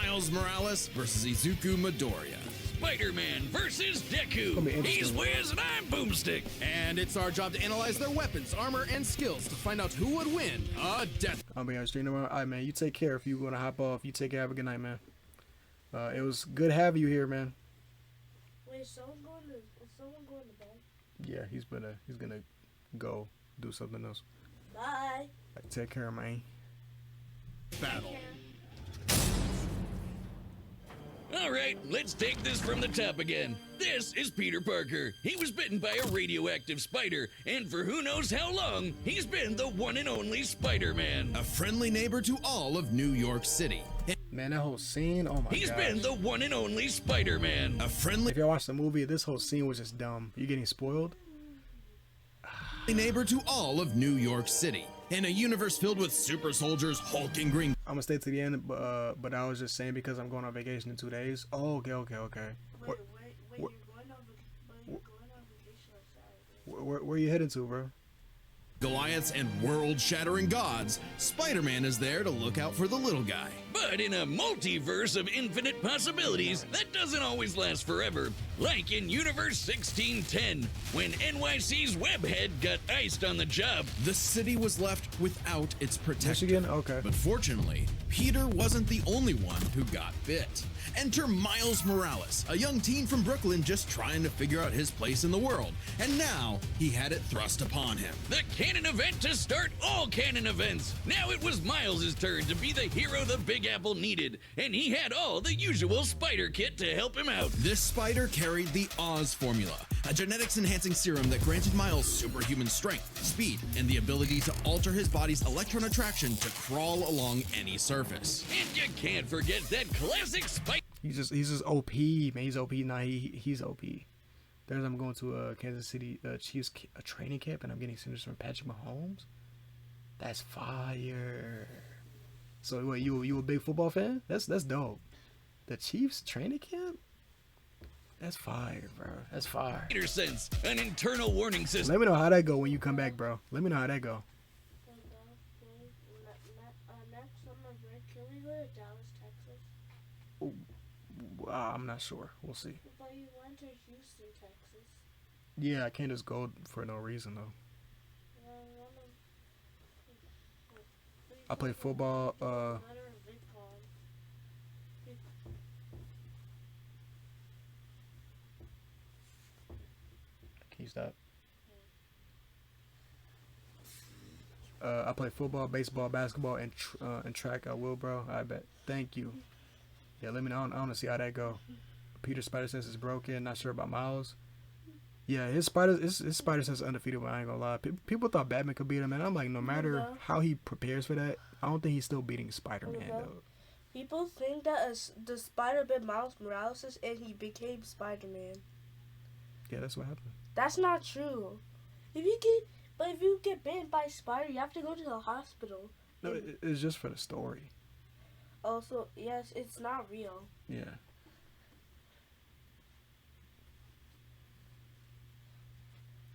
Miles Morales versus Izuku Midoriya. Spider-Man versus Deku. He's Wiz and I'm Boomstick. And it's our job to analyze their weapons, armor, and skills to find out who would win a death. I'll be honest, alright, man. You take care if you want to hop off. You take care. Have a good night, man. It was good having you here, man. Wait, is someone going to bed? Yeah, he's gonna go do something else. Bye. Take care, man. Battle. Alright, let's take this from the top again. This is Peter Parker. He was bitten by a radioactive spider, and for who knows how long, he's been the one and only Spider-Man. A friendly neighbor to all of New York City. Man, that whole scene, oh my god. He's been the one and only Spider-Man. A friendly If y'all watch the movie, this whole scene was just dumb. You getting spoiled? neighbor to all of New York City. In a universe filled with super soldiers, Hulk and Green. I'm gonna stay to the end, but I was just saying because I'm going on vacation in 2 days. Oh, okay. Wait, you're going on vacation on Saturday. Where you heading to, bro? Goliaths and world-shattering gods, Spider-Man is there to look out for the little guy. But in a multiverse of infinite possibilities, that doesn't always last forever. Like in Universe 1610, when NYC's Webhead got iced on the job. The city was left without its protector. Michigan? Okay. But fortunately, Peter wasn't the only one who got bit. Enter Miles Morales, a young teen from Brooklyn just trying to figure out his place in the world. And now, he had it thrust upon him. The canon event to start all canon events. Now it was Miles' turn to be the hero the Big Apple needed, and he had all the usual spider kit to help him out. This spider carried the Oz formula, a genetics-enhancing serum that granted Miles superhuman strength, speed, and the ability to alter his body's electron attraction to crawl along any surface. And you can't forget that classic spider. He's just OP, man. He's OP. Nah, he's OP. There's I'm going to Kansas City Chiefs a training camp, and I'm getting signatures from Patrick Mahomes. That's fire. So what? You a big football fan? That's dope. The Chiefs training camp? That's fire, bro. That's fire. Sense, an internal warning system. Let me know how that go when you come back, bro. Let me know how that go. Next summer break, can we go to Dallas, Texas? I'm not sure. We'll see. But you went to Houston, Texas. Yeah, I can't just go for no reason though. I play football. Can you stop? I play football, baseball, basketball, and track. I will, bro. I bet. Thank you. Yeah, let me know. I want to see how that go. Peter's spider sense is broken. Not sure about Miles. Yeah, his spider sense is undefeated. But I ain't gonna lie. People thought Batman could beat him, and I'm like, no matter how he prepares for that, I don't think he's still beating Spider-Man though. People think that the spider bit Miles Morales and he became Spider-Man. Yeah, that's what happened. That's not true. If you get bitten by a spider, you have to go to the hospital. No, it's just for the story. Also, yes, it's not real. Yeah.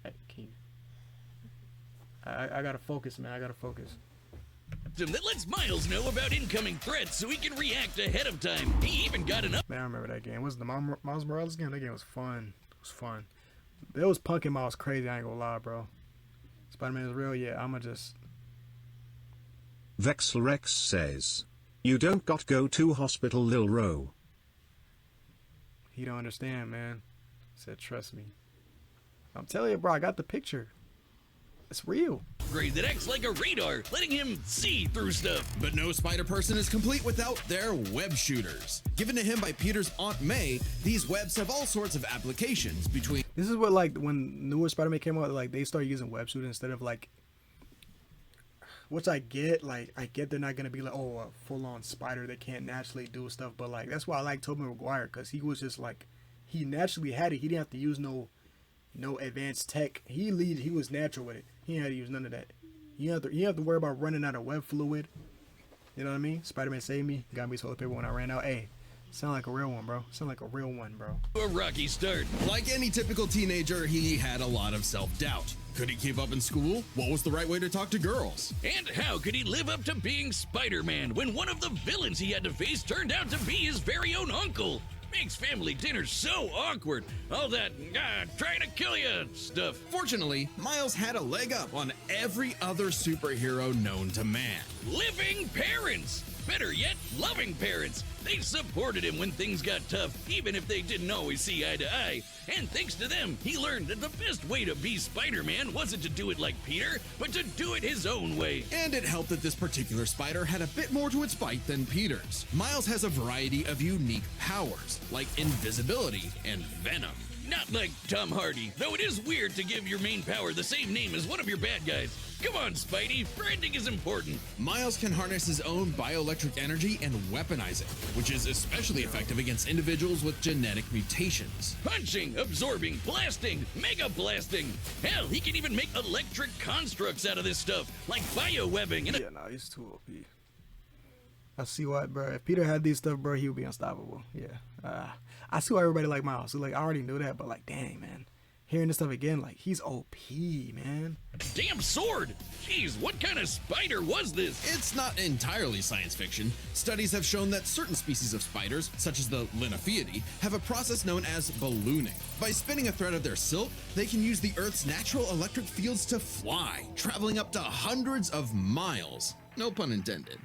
Hey, Keith. I gotta focus, man. I gotta focus. That lets Miles know about incoming threats so he can react ahead of time. He even got an up. Man, I remember that game. Was the Miles Morales game? That game was fun. It was fun. They was punking Miles crazy. I ain't gonna lie, bro. Spider-Man is real. Yeah, I'ma just. Vexelrex says, "You don't got go to hospital, Lil Ro." He don't understand, man. He said, "Trust me." I'm telling you, bro. I got the picture. It's real. Grade that acts like a radar, letting him see through stuff. But no Spider-Person is complete without their web shooters. Given to him by Peter's Aunt May, these webs have all sorts of applications between... This is what, like, when newer Spider-Man came out, like, they started using web shooters instead of, like... Which I get, like, they're not going to be like, oh, a full-on spider that can't naturally do stuff. But, like, that's why I like Tobey Maguire, because he was just, like, he naturally had it. He didn't have to use no advanced tech. He was natural with it. He didn't have to use none of that. You have to worry about running out of web fluid. You know what I mean? Spider-Man saved me. Got me toilet paper when I ran out. Hey, Sound like a real one, bro. Sound like a real one, bro. A rocky start. Like any typical teenager, he had a lot of self-doubt. Could he keep up in school? What was the right way to talk to girls? And how could he live up to being Spider-Man when one of the villains he had to face turned out to be his very own uncle? Makes family dinner so awkward. All that, trying to kill you stuff. Fortunately, Miles had a leg up on every other superhero known to man. Living parents! Better yet, loving parents. They supported him when things got tough, even if they didn't always see eye to eye. And thanks to them, he learned that the best way to be Spider-Man wasn't to do it like Peter, but to do it his own way. And it helped that this particular spider had a bit more to its bite than Peter's. Miles has a variety of unique powers, like invisibility and venom. Not like Tom Hardy, though it is weird to give your main power the same name as one of your bad guys. Come on, Spidey, branding is important. Miles can harness his own bioelectric energy and weaponize it, which is especially effective against individuals with genetic mutations. Punching, absorbing, blasting, mega blasting. Hell, he can even make electric constructs out of this stuff, like biowebbing and Yeah, no, he's too OP. I see why, bro. If Peter had these stuff, bro, he would be unstoppable. Yeah. I see why everybody like Miles. So, like, I already knew that, but like, dang, man. Hearing this stuff again, like, he's OP, man. damn sword. Jeez, what kind of spider was this? It's not entirely science fiction. Studies have shown that certain species of spiders, such as the Linophiidae, have a process known as ballooning. By spinning a thread of their silk, they can use the Earth's natural electric fields to fly, traveling up to hundreds of miles. No pun intended.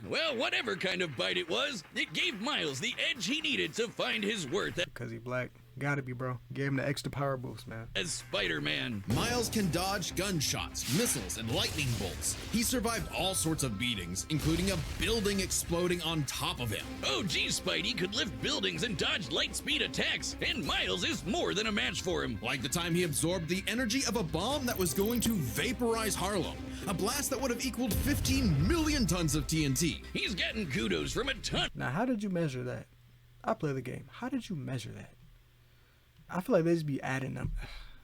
Well, whatever kind of bite it was, it gave Miles the edge he needed to find his worth Because he black. Gotta be, bro. Gave him the extra power boost, man. as Spider-Man. Miles can dodge gunshots, missiles, and lightning bolts. He survived all sorts of beatings, including a building exploding on top of him. Oh, geez, Spidey could lift buildings and dodge light speed attacks, and Miles is more than a match for him. Like the time he absorbed the energy of a bomb that was going to vaporize Harlem, a blast that would have equaled 15 million tons of TNT. He's gotten kudos from a ton Now, how did you measure that? I play the game. How did you measure that? I feel like they just be adding them.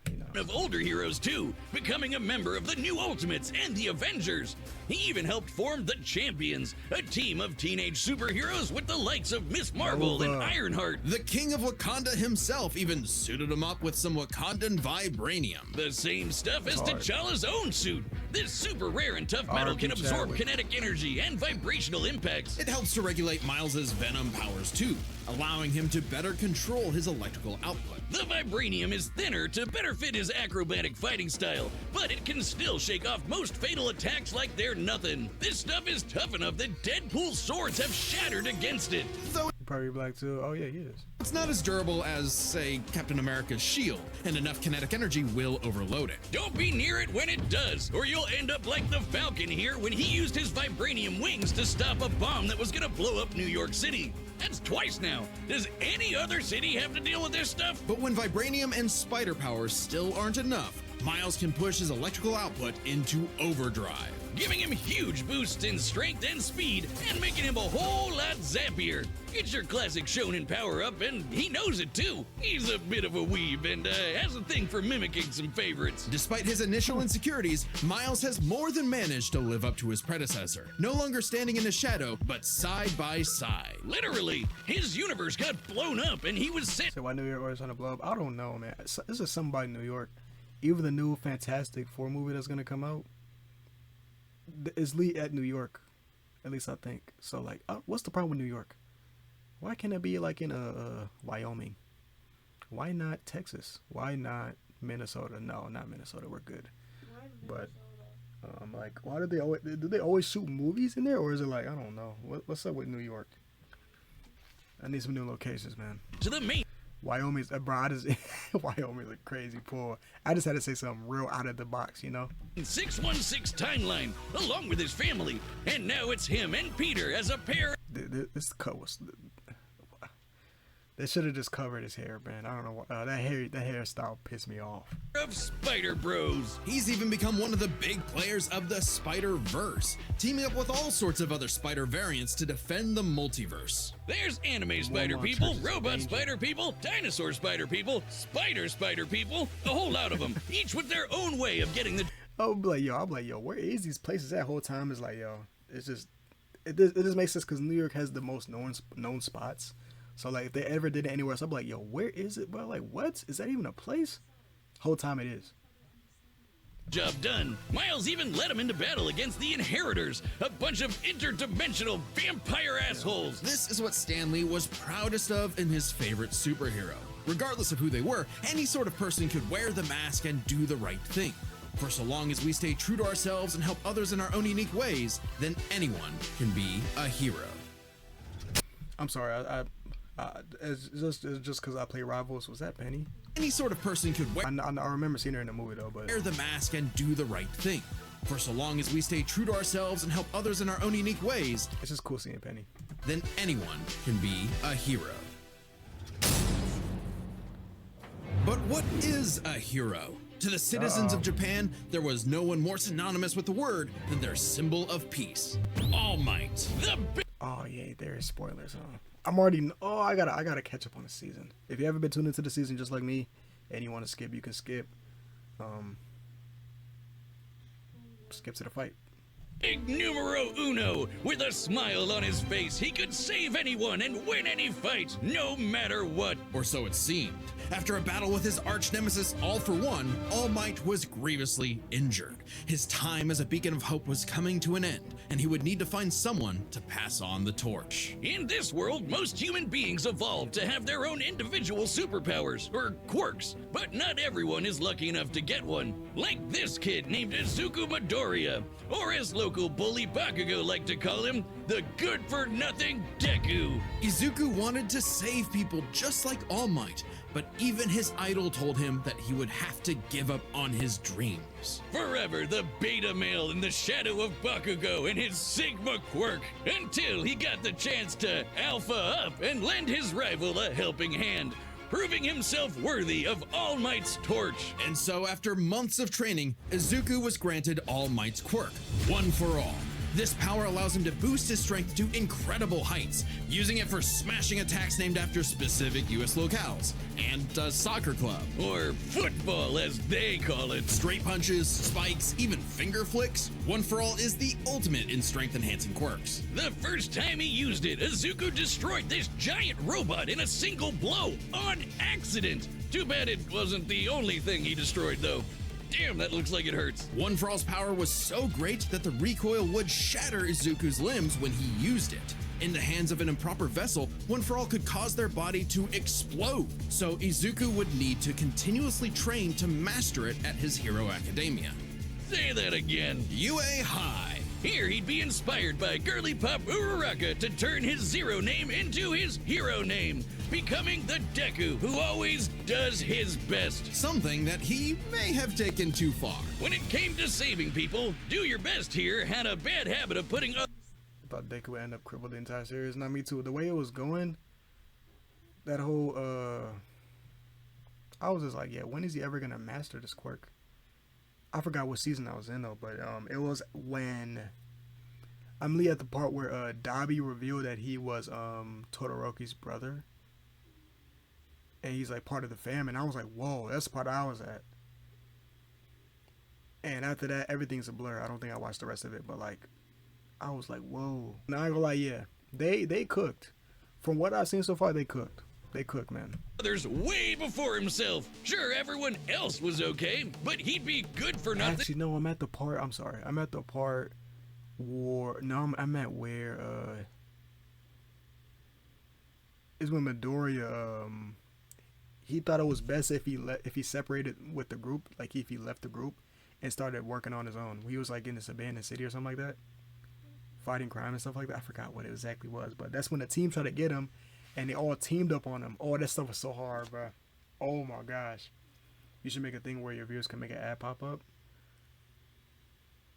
You know. of older heroes too, becoming a member of the New Ultimates and the Avengers. He even helped form the Champions, a team of teenage superheroes with the likes of Miss Marvel and Ironheart. The king of Wakanda himself even suited him up with some Wakandan vibranium. The same stuff as Hard. T'Challa's own suit. This super rare and tough metal can absorb Chadwick. kinetic energy and vibrational impacts. It helps to regulate Miles's venom powers too, allowing him to better control his electrical output. The vibranium is thinner to better fit his acrobatic fighting style, but it can still shake off most fatal attacks like they're nothing. This stuff is tough enough that Deadpool's swords have shattered against it. Though Probably black too. Oh yeah, he is. it's not as durable as, say, Captain America's shield, and enough kinetic energy will overload it. Don't be near it when it does, or you'll end up like the Falcon here when he used his vibranium wings to stop a bomb that was gonna blow up New York City. That's twice now. Does any other city have to deal with this stuff? But when vibranium and spider powers still aren't enough, Miles can push his electrical output into overdrive. Giving him huge boosts in strength and speed, and making him a whole lot zappier. It's your classic shonen power-up, and he knows it too. He's a bit of a weeb, and has a thing for mimicking some favorites. Despite his initial insecurities, Miles has more than managed to live up to his predecessor. No longer standing in the shadow, but side by side. Literally, his universe got blown up, and he was sent So why New York always on the blow up? I don't know, man. This is something about New York. Even the new Fantastic Four movie that's gonna come out is lead at New York, at least I think. So like, what's the problem with New York? Why can't it be like in Wyoming? Why not Texas? Why not Minnesota? No, not Minnesota. We're good. But like, why do they always shoot movies in there, or is it like, I don't know, what's up with New York? I need some new locations, man. to the main Wyoming's Wyoming's a crazy pull. I just had to say something real out of the box, you know. 616 timeline, along with his family. And now it's him and Peter as a pair This cut was. They should have just covered his hair, man. I don't know. That hairstyle pissed me off. of Spider Bros. He's even become one of the big players of the Spider-Verse, teaming up with all sorts of other spider variants to defend the multiverse. There's anime spider Walmart people, versus robot Danger. spider people, dinosaur spider people, spider people, a whole lot of them, each with their own way of getting the I'm like, yo, where is these places at? Whole time is like, yo, it's just, it just makes sense because New York has the most known spots. So like, if they ever did it anywhere else, I'm like, yo, where is it, bro? Like, what? Is that even a place? Whole time it is. Job done. Miles even led him into battle against the Inheritors, a bunch of interdimensional vampire assholes. This is what Stan Lee was proudest of in his favorite superhero. Regardless of who they were, any sort of person could wear the mask and do the right thing. For so long as we stay true to ourselves and help others in our own unique ways, then anyone can be a hero. I'm sorry, it's just because I play Rivals. Was that Penny? Any sort of person could wear I remember seeing her in the movie though, but the mask and do the right thing. For so long as we stay true to ourselves and help others in our own unique ways, it's just cool seeing Penny. then anyone can be a hero. But what is a hero? To the citizens of Japan, there was no one more synonymous with the word than their symbol of peace, All Might. Oh yeah, there is spoilers, huh? I'm already. Oh, I gotta catch up on the season. If you haven't been tuned into the season just like me, and you want to skip, you can skip. Skip to the fight. Big numero uno. With a smile on his face, he could save anyone and win any fight, no matter what. Or so it seemed. After a battle with his arch nemesis All For One, All Might was grievously injured. His time as a beacon of hope was coming to an end, and he would need to find someone to pass on the torch. In this world, most human beings evolve to have their own individual superpowers, or quirks, but not everyone is lucky enough to get one. Like this kid named Izuku Midoriya, or as local bully Bakugo like to call him, the good-for-nothing Deku. Izuku wanted to save people just like All Might, but even his idol told him that he would have to give up on his dreams. Forever the beta male in the shadow of Bakugo and his Sigma quirk, until he got the chance to alpha up and lend his rival a helping hand, proving himself worthy of All Might's torch. And so after months of training, Izuku was granted All Might's quirk, One For All. This power allows him to boost his strength to incredible heights, using it for smashing attacks named after specific US locales, and a soccer club. Or football, as they call it. Straight punches, spikes, even finger flicks, One For All is the ultimate in strength-enhancing quirks. The first time he used it, Izuku destroyed this giant robot in a single blow, on accident. Too bad it wasn't the only thing he destroyed, though. Damn, that looks like it hurts. One For All's power was so great that the recoil would shatter Izuku's limbs when he used it. In the hands of an improper vessel, One For All could cause their body to explode, so Izuku would need to continuously train to master it at his Hero Academia. Say that again. UA High. Here he'd be inspired by girly pop Uraraka to turn his zero name into his hero name, becoming the Deku who always does his best. Something that he may have taken too far. When it came to saving people, Do Your Best here had a bad habit of putting up. I thought Deku would end up crippled the entire series. Not me too. The way it was going, that whole I was just like, yeah, when is he ever gonna master this quirk? I forgot what season I was in though, but it was when I'm at the part where Dabi revealed that he was Todoroki's brother, and he's like part of the fam, and I was like, whoa, that's the part I was at. And after that, everything's a blur. I don't think I watched the rest of it, but like, I was like, whoa. Now I ain't gonna lie, yeah, they cooked. From what I've seen so far, they cooked. They cook, man. Others way before himself. Sure, everyone else was okay, but he'd be good for nothing. Actually, no, I'm at the part. I'm sorry. I'm at the part where I'm at where is when Midoriya he thought it was best if he separated with the group, like if he left the group and started working on his own. He was like in this abandoned city or something like that, fighting crime and stuff like that. I forgot what it exactly was, but that's when the team tried to get him. And they all teamed up on him. Oh, that stuff was so hard, bro. Oh my gosh. You should make a thing where your viewers can make an ad pop up.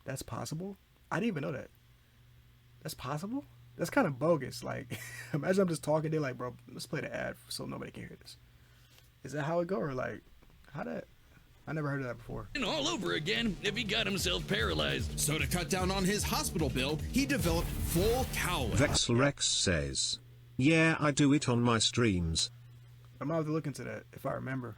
That's possible? I didn't even know that. That's possible? That's kind of bogus. Like, imagine I'm just talking. They're like, bro, let's play the ad so nobody can hear this. Is that how it go? Or like, how that? I never heard of that before. And all over again if he got himself paralyzed. So to cut down on his hospital bill, he developed full cowl. Vexelrex says, yeah, I do it on my streams. I'm gonna have to look into that if I remember.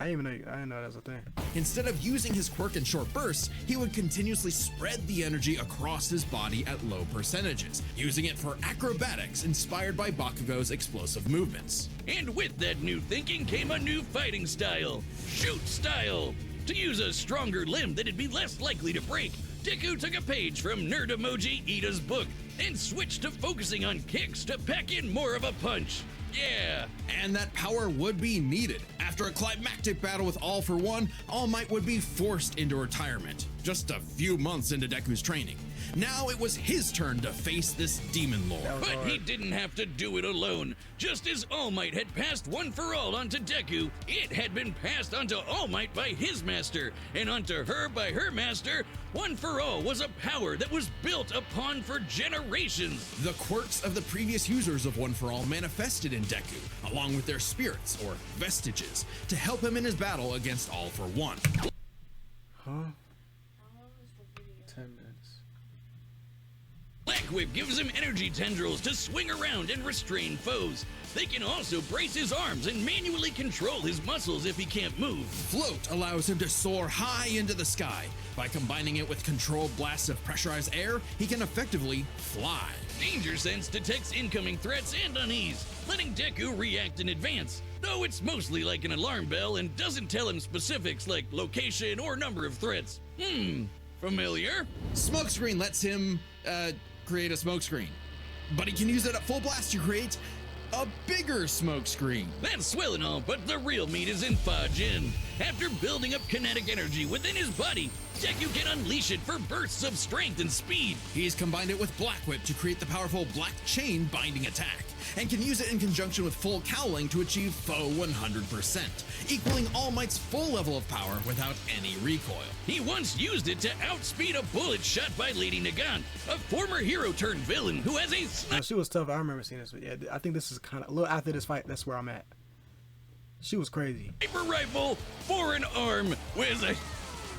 I didn't know that was a thing. Instead of using his quirk in short bursts, he would continuously spread the energy across his body at low percentages, using it for acrobatics inspired by Bakugo's explosive movements. And with that new thinking came a new fighting style, shoot style. To use a stronger limb that'd be less likely to break, Deku took a page from Nerd Emoji Ida's book and switched to focusing on kicks to pack in more of a punch. Yeah. And that power would be needed. After a climactic battle with All For One, All Might would be forced into retirement, just a few months into Deku's training. Now it was his turn to face this demon lord. But he didn't have to do it alone. Just as All Might had passed One For All onto Deku, it had been passed onto All Might by his master, and onto her by her master. One For All was a power that was built upon for generations. The quirks of the previous users of One For All manifested in Deku, along with their spirits, or vestiges, to help him in his battle against All For One. Huh? 10 minutes. Black Whip gives him energy tendrils to swing around and restrain foes. They can also brace his arms and manually control his muscles if he can't move. Float allows him to soar high into the sky. By combining it with controlled blasts of pressurized air, he can effectively fly. Danger Sense detects incoming threats and unease, letting Deku react in advance, though it's mostly like an alarm bell and doesn't tell him specifics like location or number of threats. Familiar? Smokescreen lets him, create a smokescreen. But he can use it at full blast to create a bigger smokescreen. That's swell and all, but the real meat is in Fajin. After building up kinetic energy within his body, Deku can unleash it for bursts of strength and speed. He's combined it with Black Whip to create the powerful Black Chain binding attack, and can use it in conjunction with Full Cowling to achieve foe 100%, equaling All Might's full level of power without any recoil. He once used it to outspeed a bullet shot by Lady Nagant, a former hero turned villain who has a No, she was tough. I remember seeing this. But yeah, I think this is kind of a little after this fight. That's where I'm at. She was crazy. sniper rifle for an arm with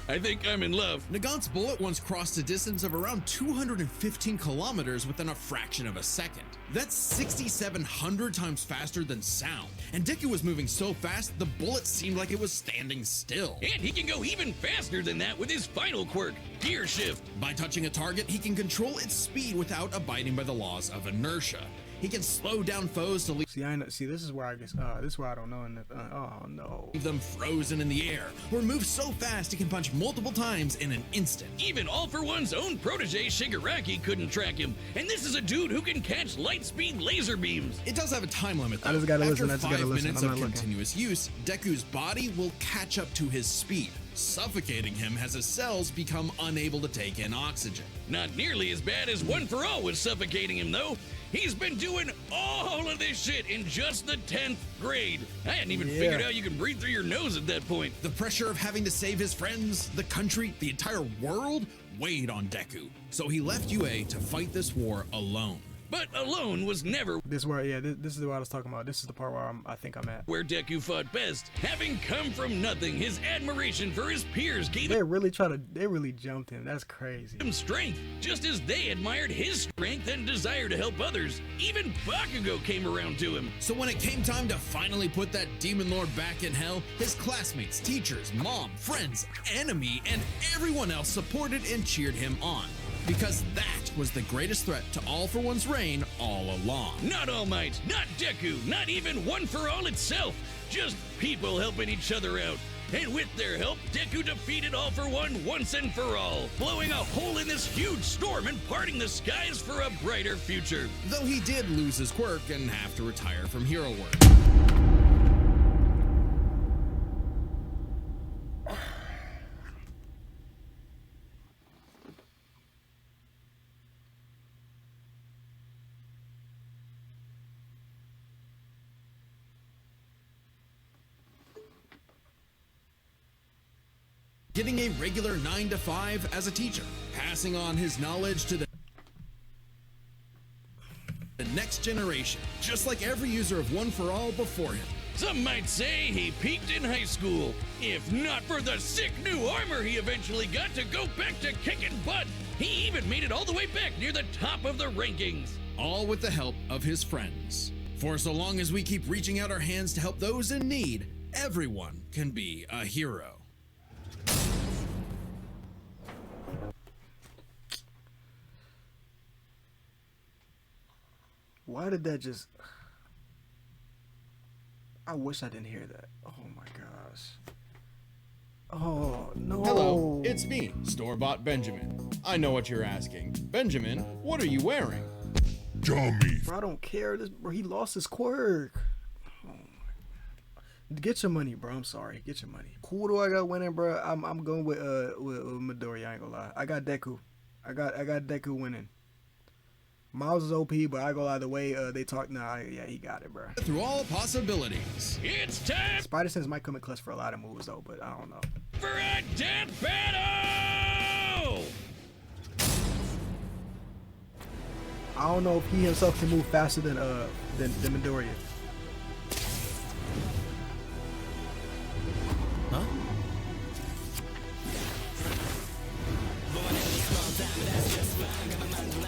I think I'm in love. Nagant's bullet once crossed a distance of around 215 kilometers within a fraction of a second. That's 6,700 times faster than sound. And Deku was moving so fast, the bullet seemed like it was standing still. And he can go even faster than that with his final quirk, Gear Shift. By touching a target, he can control its speed without abiding by the laws of inertia. He can slow down foes to leave See, I know. See, this is where I guess. This is where I don't know. Oh no. them frozen in the air, or move so fast he can punch multiple times in an instant. Even All For One's own protege Shigaraki couldn't track him, and this is a dude who can catch light speed laser beams. It does have a time limit though. I just gotta After listen, I just gotta 5 listen, minutes I'm of not looking. continuous use, Deku's body will catch up to his speed, suffocating him as his cells become unable to take in oxygen. Not nearly as bad as One For All was suffocating him though. He's been doing all of this shit in just the 10th grade. I hadn't even figured out you can breathe through your nose at that point. The pressure of having to save his friends, the country, the entire world weighed on Deku, so he left UA to fight this war alone. But alone was never This is where, yeah, this is what I was talking about. This is the part where I think I'm at. where Deku fought best. Having come from nothing, his admiration for his peers gave They really jumped him. That's crazy. him strength, just as they admired his strength and desire to help others. Even Bakugo came around to him. So when it came time to finally put that demon lord back in hell, his classmates, teachers, mom, friends, enemy, and everyone else supported and cheered him on. Because that was the greatest threat to All For One's reign all along. Not All Might, not Deku, not even One For All itself. Just people helping each other out. And with their help, Deku defeated All For One once and for all, blowing a hole in this huge storm and parting the skies for a brighter future. Though he did lose his quirk and have to retire from hero work. Getting a regular 9 to 5 as a teacher, passing on his knowledge to the next generation, just like every user of One For All before him. Some might say he peaked in high school. If not for the sick new armor he eventually got to go back to kicking butt, he even made it all the way back near the top of the rankings. All with the help of his friends. For so long as we keep reaching out our hands to help those in need, Everyone can be a hero. Why did that just... I wish I didn't hear that. Oh my gosh. Oh, no. Hello, it's me, store-bought Benjamin. I know what you're asking. Benjamin, what are you wearing? Dummy. Bro, I don't care. This, bro, he lost his quirk. Oh my God. Get your money, bro. I'm sorry. Get your money. Who do I got winning, bro? I'm going with Midori. I ain't gonna lie. I got Deku. I got Deku winning. Miles is OP, but I go either way. They talk now. Yeah, he got it, bro. Through all possibilities. It's time Spider Sense might come in clutch for a lot of moves though, but I don't know. for a death battle! I don't know if he himself can move faster than Midoriya. Huh?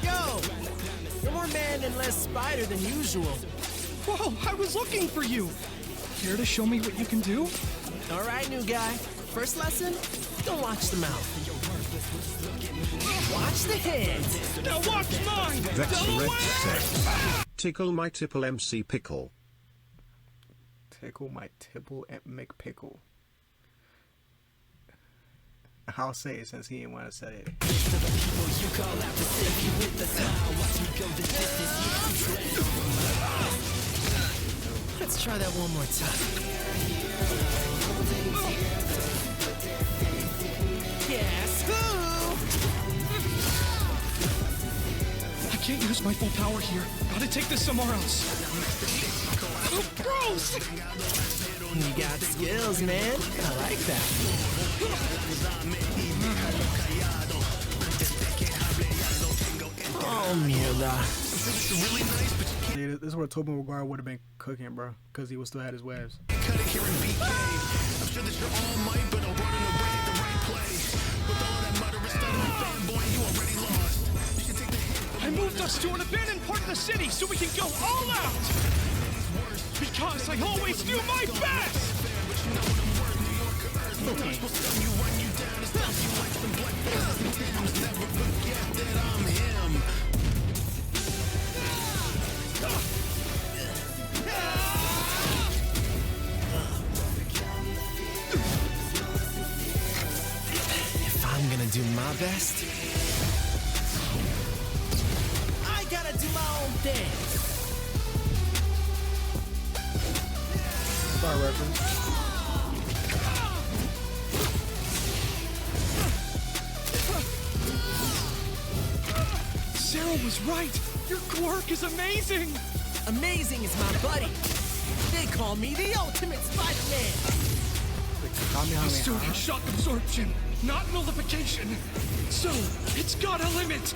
Yo! You're more man and less spider than usual. Whoa, I was looking for you. Care to show me what you can do? All right, new guy. First lesson, don't watch the mouth. Watch the hands. Now watch mine! Vex Rex says, tickle my tipple MC Pickle. Tickle my tipple and McPickle. I'll say it since he didn't want to say it. Let's try that one more time. Guess who? I can't use my full power here. Gotta take this somewhere else. Oh, gross! You got skills, man. I like that. Oh, mierda. See, this is where Tobin Maguire would have been cooking, bro, because he would still had his webs. I moved us to an abandoned part of the city so we can go all out! Because I always do my best! If I'm gonna do my best, I gotta do my own thing. Star reference. Sarah was right! Your quirk is amazing! Amazing is my buddy. They call me the ultimate Spider-Man. The suit has shock absorption, not nullification. So, it's got a limit.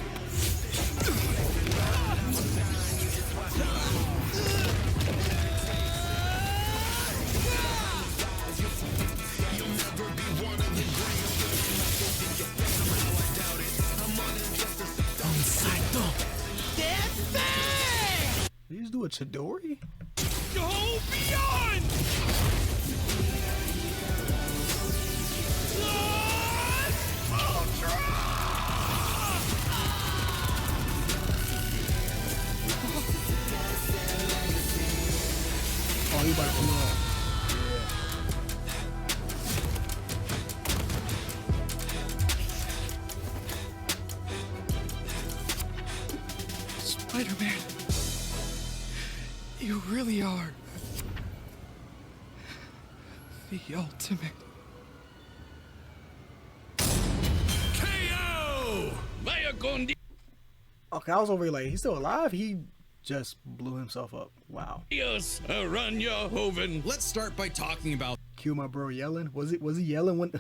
Did you just do a Chidori? Go beyond! Oh, he about to come on. Spider-Man, you really are the ultimate. KO! Vaya con Okay, I was over here like, he's still alive? He just blew himself up. Wow. Dios, Aranya Hoven. Let's start by talking about Cue my bro yelling. Was he yelling when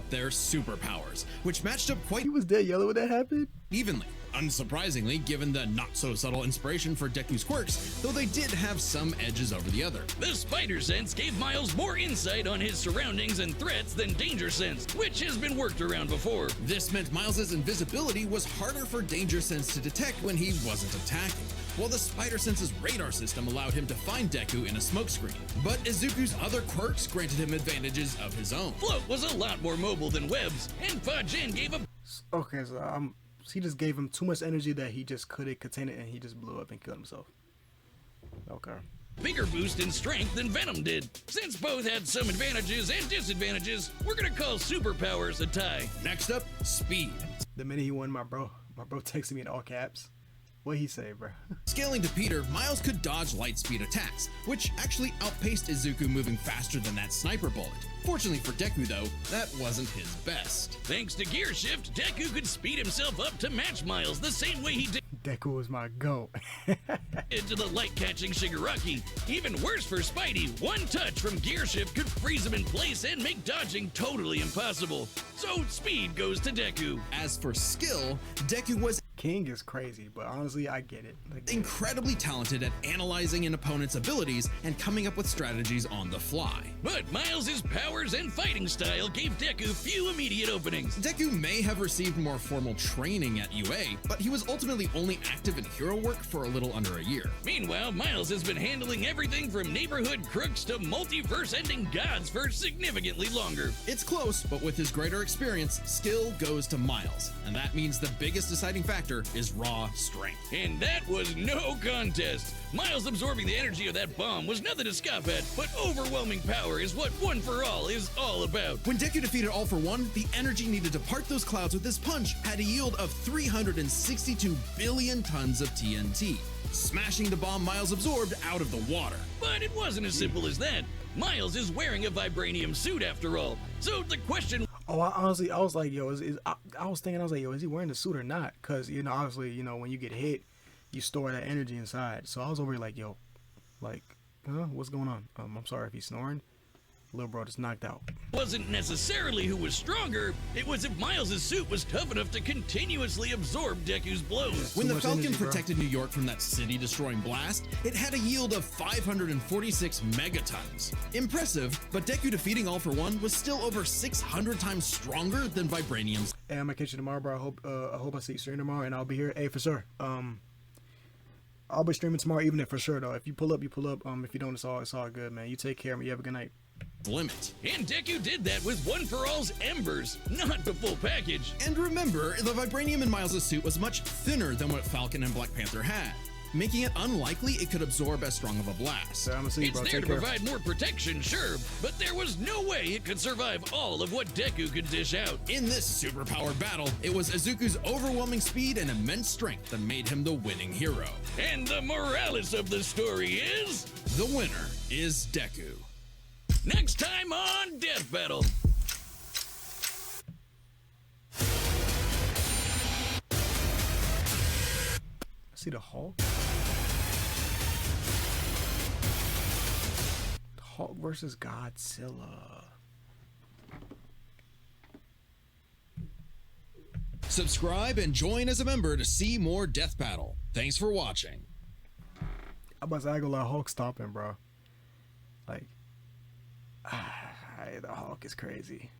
their superpowers, which matched up quite he was dead yelling when that happened? evenly. Unsurprisingly, given the not-so-subtle inspiration for Deku's quirks, though they did have some edges over the other. The Spider Sense gave Miles more insight on his surroundings and threats than Danger Sense, which has been worked around before. This meant Miles's invisibility was harder for Danger Sense to detect when he wasn't attacking. while the Spider Sense's radar system allowed him to find Deku in a smokescreen. But Izuku's other quirks granted him advantages of his own. Float was a lot more mobile than Webs, and Fajin gave him Okay, so he just gave him too much energy that he just couldn't contain it, and he just blew up and killed himself. Okay. bigger boost in strength than Venom did. Since both had some advantages and disadvantages, we're gonna call superpowers a tie. Next up, speed. The minute he won, my bro texted me in all caps. What'd he say, bro? Scaling to Peter, Miles could dodge light speed attacks, which actually outpaced Izuku moving faster than that sniper bullet. Fortunately for Deku though, that wasn't his best. Thanks to Gear Shift, Deku could speed himself up to match Miles the same way he did Deku was my goat. to the light-catching Shigaraki. Even worse for Spidey, one touch from Gear Shift could freeze him in place and make dodging totally impossible. So speed goes to Deku. As for skill, Deku was King is crazy, but honestly, I get it. Like, incredibly talented at analyzing an opponent's abilities and coming up with strategies on the fly. But Miles' powers and fighting style gave Deku few immediate openings. Deku may have received more formal training at UA, but he was ultimately only active in hero work for a little under a year. Meanwhile, Miles has been handling everything from neighborhood crooks to multiverse-ending gods for significantly longer. It's close, but with his greater experience, skill goes to Miles, and that means the biggest deciding factor is raw strength. And that was no contest. Miles absorbing the energy of that bomb was nothing to scoff at, but overwhelming power is what One For All is all about. When Deku defeated All For One, the energy needed to part those clouds with his punch had a yield of 362 billion tons of TNT, smashing the bomb Miles absorbed out of the water. But it wasn't as simple as that. Miles is wearing a vibranium suit after all. So the question oh, I was like, yo, I was thinking, yo, is he wearing the suit or not? Because, obviously, when you get hit, you store that energy inside. So I was over here like, yo, what's going on? I'm sorry if he's snoring. Little bro just knocked out. wasn't necessarily who was stronger, it was if Miles' suit was tough enough to continuously absorb Deku's blows. When Too the much Falcon energy, bro. protected New York from that city-destroying blast, it had a yield of 546 megatons. Impressive, but Deku defeating All For One was still over 600 times stronger than Vibranium's. Hey, I'm gonna catch you tomorrow, bro. I hope I see you stream tomorrow, and I'll be here. Hey, for sure. I'll be streaming tomorrow evening for sure, though. If you pull up, you pull up. If you don't, it's all good, man. You take care, man. You have a good night. Limit. And Deku did that with One For All's Embers, not the full package. And remember, the vibranium in Miles' suit was much thinner than what Falcon and Black Panther had, making it unlikely it could absorb as strong of a blast. So I'm gonna see you, It's bro. there Take to care. provide more protection, sure, but there was no way it could survive all of what Deku could dish out. In this superpowered battle, it was Izuku's overwhelming speed and immense strength that made him the winning hero. And the morales of the story is... The winner is Deku. Next time on Death Battle. See the Hulk? Hulk versus Godzilla. Subscribe and join as a member to see more Death Battle. Thanks for watching. I'm about to say, I go let Hulk stop him, bro. Like, the Hulk is crazy.